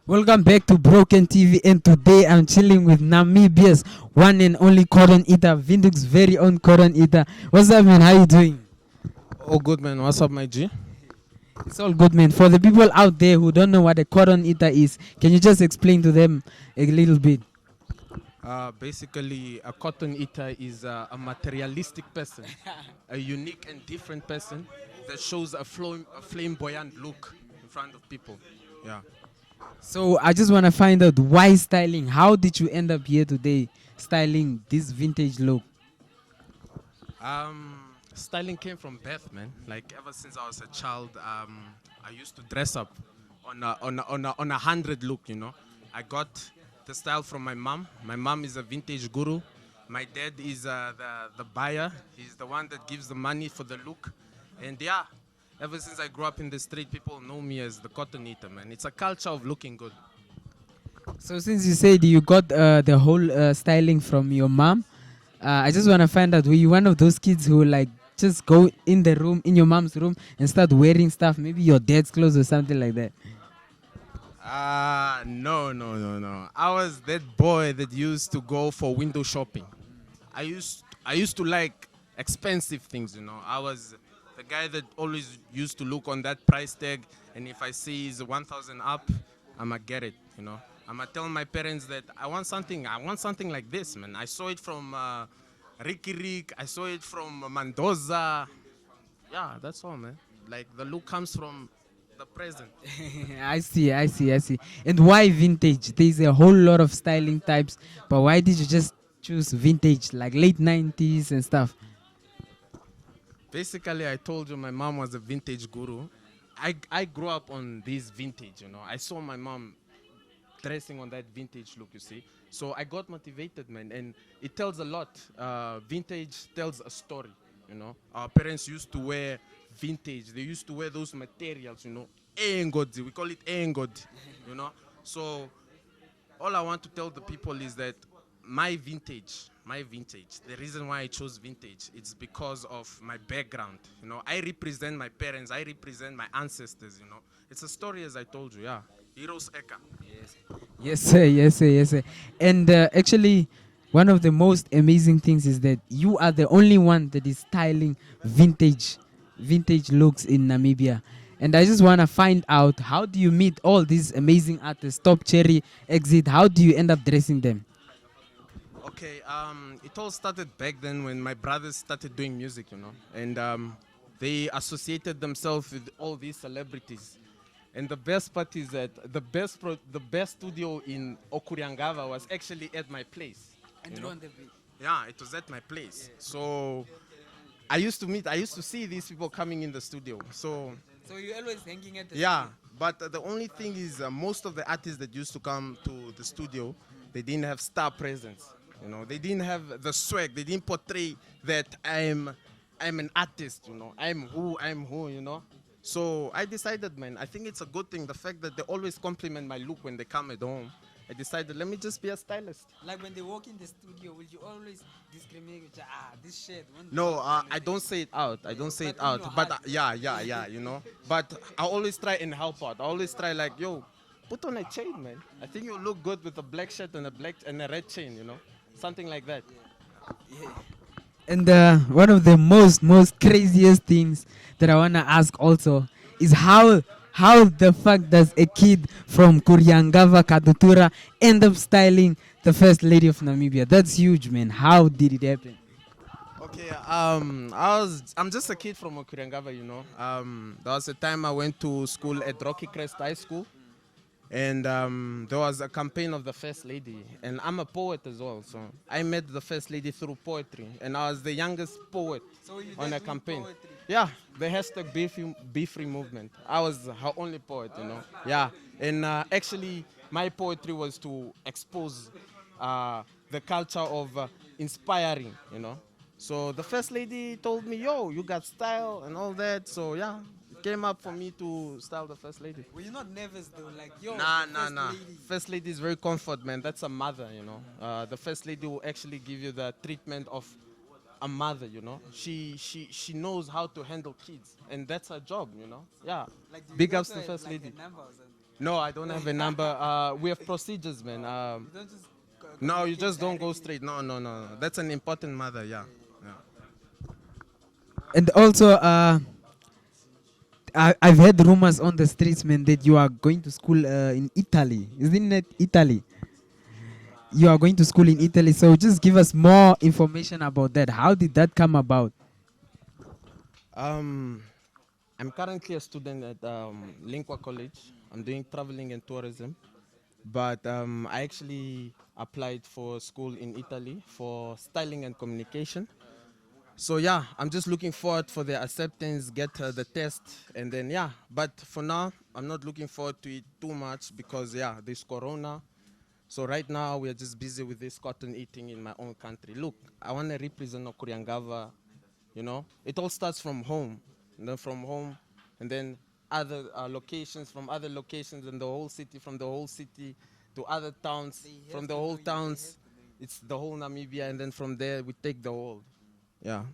Welcome back to Broken TV, and today I'm chilling with Namibia's one and only cotton eater, Vinduk's very own cotton eater. What's up, man? How you doing? Oh, good man. What's up, my G? It's all good, man. For the people out there who don't know what a cotton eater is, can you just explain to them a little bit? Basically, a cotton eater is a materialistic person, a unique and different person that shows a flamboyant look in front of people. Yeah. So I just want to find out why styling. How did you end up here today styling this vintage look? Styling came from birth, man. Like ever since I was a child, I used to dress up on a hundred look. I got the style from my mom. My mom is a vintage guru. My dad is the buyer. He's the one that gives the money for the look. And yeah, ever since I grew up in the street, people know me as the cotton eater, man. It's a culture of looking good. So since you said you got the whole styling from your mom, I just want to find out, were you one of those kids who like just go in the room, in your mom's room, and start wearing stuff, maybe your dad's clothes or something like that? No, no, no, no. I was that boy that used to go for window shopping. I used to like expensive things. I was the guy that always used to look on that price tag, and if I see it's 1,000 up, I'ma get it. I'ma tell my parents that I want something like this, man. I saw it from Ricky Rick, I saw it from Mendoza. Yeah, that's all, man. Like the look comes from the present. I see. And why vintage? There's a whole lot of styling types, but why did you just choose vintage, like late 90s and stuff? Basically, I told you my mom was a vintage guru. I grew up on this vintage. I saw my mom dressing on that vintage look, you see. So I got motivated, man, and it tells a lot. Vintage tells a story. Our parents used to wear vintage. They used to wear those materials. Engod, we call it engod. So all I want to tell the people is that my vintage, the reason why I chose vintage, it's because of my background. I represent my parents, I represent my ancestors. It's a story, as I told you, yeah. Heroes Eka. Yes, sir. And actually, one of the most amazing things is that you are the only one that is styling vintage looks in Namibia. And I just want to find out, how do you meet all these amazing artists, Top Cherry, Exit? How do you end up dressing them? Okay, it all started back then when my brothers started doing music. And they associated themselves with all these celebrities. And the best part is that the best studio in Okuriangava was actually at my place. And you know? on the beat. Yeah, it was at my place. So I used to see these people coming in the studio. So you're always hanging at the Yeah, but the only thing is, most of the artists that used to come to the studio, they didn't have star presence. They didn't have the swag. They didn't portray that I'm an artist. I'm who. So I decided, man, I think it's a good thing. The fact that they always compliment my look when they come at home. I decided, let me just be a stylist. Like when they walk in the studio, will you always discriminate? This shit. No, I don't say it out. I don't say it out. But yeah. But I always try and help out. I always try like, yo, put on a chain, man. I think you look good with a black shirt and a red chain. Something like that. And one of the most craziest things that I wanna ask also is how the fuck does a kid from Kuriangava Kadutura end up styling the first lady of Namibia? That's huge, man. How did it happen? Okay, I'm just a kid from Okuriangava. There was a time I went to school at Rocky Crest High School, and there was a campaign of the first lady, and I'm a poet as well, so I met the first lady through poetry, and I was the youngest poet on a campaign. Poetry. Yeah, the hashtag Be Free movement. I was her only poet. Yeah, and actually my poetry was to expose the culture of inspiring. So the first lady told me, yo, you got style and all that. So yeah, it came up for me to style the first lady. Were you not nervous though? Like, yo, Nah. First lady is very comfort, man. That's a mother. The first lady will actually give you the treatment of a mother. She knows how to handle kids, and that's her job. Yeah. Like, Big ups to first lady. No, I don't have a number. We have procedures, man. No, you just don't go straight. No, no, no, no. That's an important matter. Yeah. Yeah. And also, I've heard rumors on the streets, man, that you are going to school in Italy. Isn't it Italy? You are going to school in Italy. So just give us more information about that. How did that come about? Um, I'm currently a student at Lingua College. I'm doing traveling and tourism, but I actually applied for school in Italy for styling and communication. So yeah, I'm just looking forward for the acceptance, get the test, and then yeah. But for now, I'm not looking forward to it too much because yeah, there's Corona. So right now we are just busy with this cotton eating in my own country. Look, I want to represent Okuriangava. You know, it all starts from home, and then from home, and then other locations, from other locations, and the whole city, from the whole city to other towns, from the whole towns, it's the whole Namibia, and then from there we take the whole. Yeah.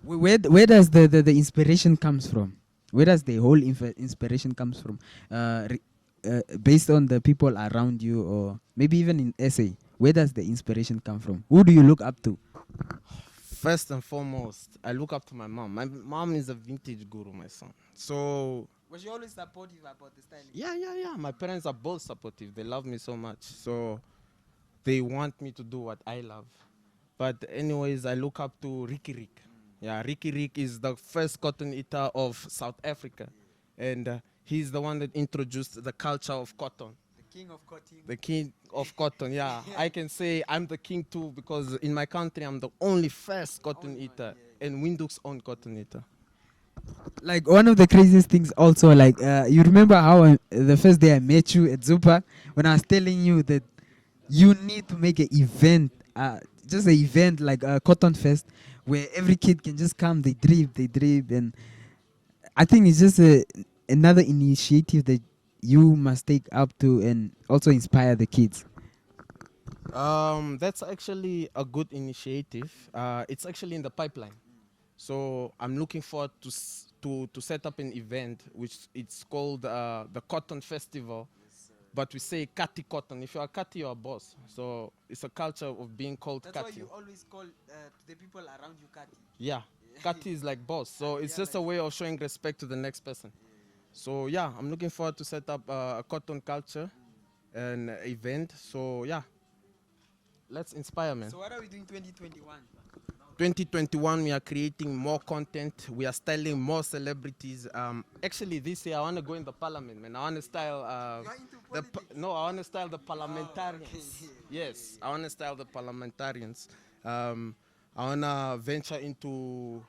Where does the inspiration comes from? Where does the whole inspiration comes from? Based on the people around you, or maybe even in essay. Where does the inspiration come from? Who do you look up to? First and foremost, I look up to my mom. My mom is a vintage guru, my son. So Was she always supportive about the styling? yeah, yeah, yeah. My parents are both supportive. They love me so much. So they want me to do what I love. But anyways, I look up to Ricky Rick. Yeah, Ricky Rick is the first cotton eater of South Africa. And he's the one that introduced the culture of cotton. The king of cotton. The king of cotton, yeah. I can say I'm the king too because in my country I'm the only first cotton eater and Windhoek's own cotton eater. Like one of the craziest things also, like you remember how the first day I met you at Zupa, when I was telling you that you need to make an event, just an event like a cotton fest where every kid can just come, they drip, and I think it's just another initiative that you must take up to and also inspire the kids. That's actually a good initiative. It's actually in the pipeline. So I'm looking forward to set up an event which it's called the Cotton Festival. But we say KATI Cotton. If you are KATI, you are boss. So it's a culture of being called KATI. always call the people around you Kati. Yeah, KATI is like boss. So it's just a way of showing respect to the next person. So yeah, I'm looking forward to set up a cotton culture and event. So yeah, let's inspire, man. So what are we doing 2021? 2021, we are creating more content. We are styling more celebrities. Actually, this year I want to go in the parliament, man. I want to style. No, I want to style the parliamentarians. Okay. Yes, I want to style the parliamentarians. I want to venture into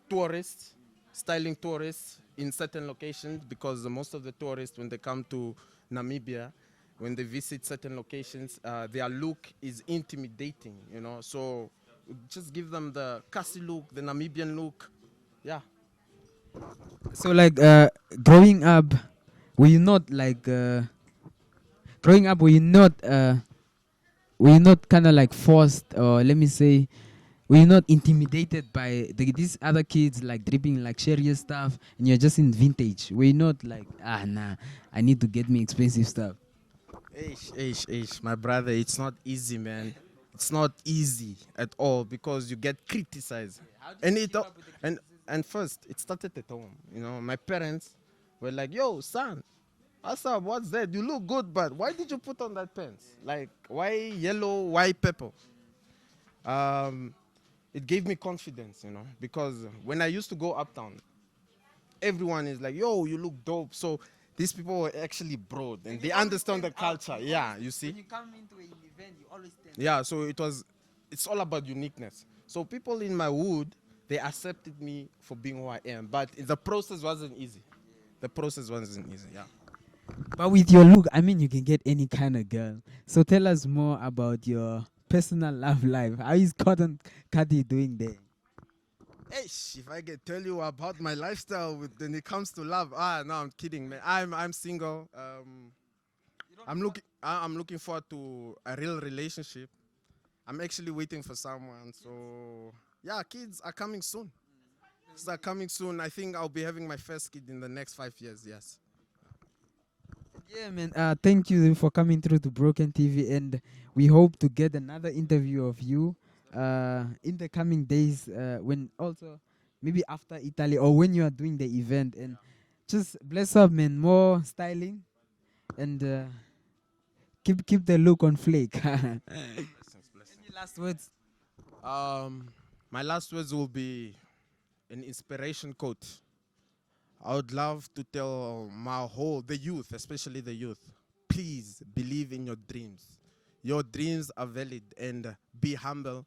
tourists, styling tourists in certain locations because most of the tourists, when they come to Namibia, when they visit certain locations, their look is intimidating, you know. So just give them the Kasi look, the Namibian look. Yeah. So like growing up, were you not like growing up? Were you not kind of like forced, or let me say, were you not intimidated by these other kids like dripping luxurious stuff, and you're just in vintage? Were you not like, nah, I need to get me expensive stuff? My brother, it's not easy, man. It's not easy at all because you get criticized. And it and first it started at home. You know, my parents were like, "Yo, son, what's up? What's that? You look good, but why did you put on that pants? Like, why yellow, why purple?" It gave me confidence, you know, because when I used to go uptown, everyone is like, "Yo, you look dope." So these people were actually broad and they understand the culture. Yeah, you see. When you come into an event, you always stand. Yeah, so it's all about uniqueness. So people in my wood, they accepted me for being who I am, but the process wasn't easy. The process wasn't easy, yeah. But with your look, I mean, you can get any kind of girl. So tell us more about your personal love life. How is Cotton Caddy doing there? If I can tell you about my lifestyle when it comes to love, no, I'm kidding, man. I'm single. I'm looking forward to a real relationship. I'm actually waiting for someone. So yeah, kids are coming soon. Kids are coming soon. I think I'll be having my first kid in the next 5 years. Yes. Yeah, man. Thank you for coming through to Broken TV, and we hope to get another interview of you in the coming days. When also maybe after Italy or when you are doing the event, and just bless up, man. More styling and keep the look on flake. Any Blessings, blessings. last words? My last words will be an inspiration quote. I would love to tell the youth, especially the youth, please believe in your dreams. Your dreams are valid, and be humble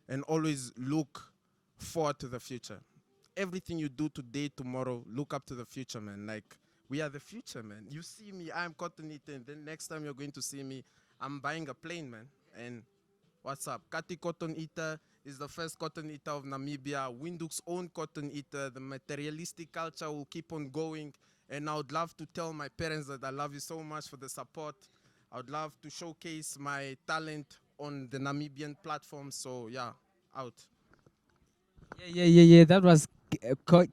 and always look forward to the future. Everything you do today, tomorrow, look up to the future, man. Like, we are the future, man. You see me, I'm cotton eater, and then next time you're going to see me, I'm buying a plane, man. And what's up? KATI Cotton Eater is the first cotton eater of Namibia. Windhoek's own cotton eater. The materialistic culture will keep on going. And I would love to tell my parents that I love you so much for the support. I would love to showcase my talent on the Namibian platform. So yeah, out. Yeah. That was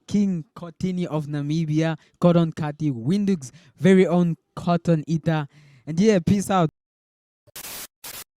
King Kotini of Namibia, Cotton Kati, Windhoek's very own cotton eater. And yeah, peace out.